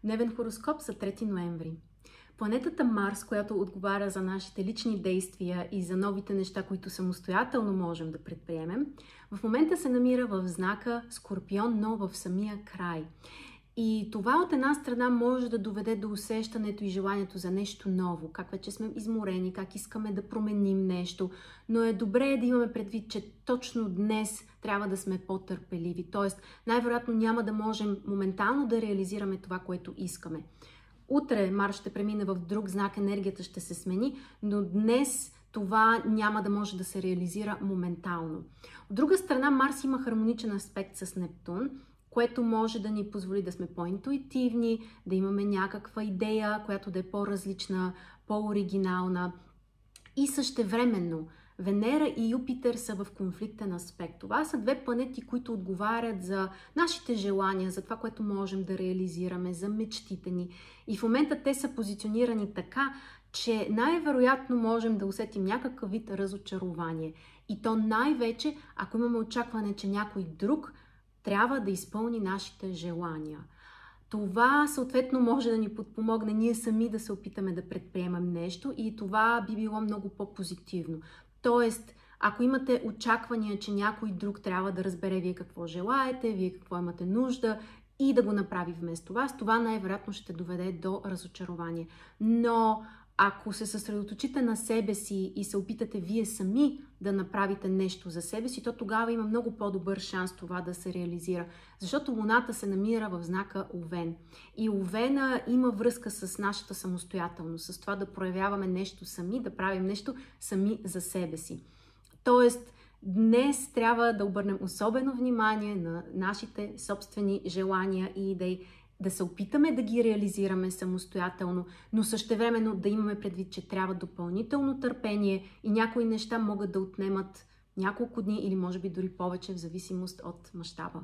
Дневен хороскоп за 3 ноември. Планетата Марс, която отговаря за нашите лични действия и за новите неща, които самостоятелно можем да предприемем, в момента се намира в знака Скорпион, но в самия край. И това от една страна може да доведе до усещането и желанието за нещо ново, как вече сме изморени, как искаме да променим нещо, но е добре да имаме предвид, че точно днес трябва да сме по-търпеливи, т.е. най-вероятно няма да можем моментално да реализираме това, което искаме. Утре Марс ще премине в друг знак, енергията ще се смени, но днес това няма да може да се реализира моментално. От друга страна, Марс има хармоничен аспект с Нептун, което може да ни позволи да сме по-интуитивни, да имаме някаква идея, която да е по-различна, по-оригинална. И същевременно Венера и Юпитер са в конфликтен аспект. Това са две планети, които отговарят за нашите желания, за това, което можем да реализираме, за мечтите ни. И в момента те са позиционирани така, че най-вероятно можем да усетим някакъв вид разочарование. И то най-вече, ако имаме очакване, че някой друг трябва да изпълни нашите желания. Това съответно може да ни подпомогне ние сами да се опитаме да предприемем нещо и това би било много по-позитивно. Тоест, ако имате очаквания, че някой друг трябва да разбере вие какво желаете, вие какво имате нужда и да го направи вместо вас, това най-вероятно ще доведе до разочарование. Но ако се съсредоточите на себе си и се опитате вие сами да направите нещо за себе си, то тогава има много по-добър шанс това да се реализира. Защото Луната се намира в знака Овен. И Овена има връзка с нашата самостоятелност, с това да проявяваме нещо сами, да правим нещо сами за себе си. Тоест, днес трябва да обърнем особено внимание на нашите собствени желания и идеи, да се опитаме да ги реализираме самостоятелно, но същевременно да имаме предвид, че трябва допълнително търпение и някои неща могат да отнемат няколко дни или може би дори повече в зависимост от мащаба.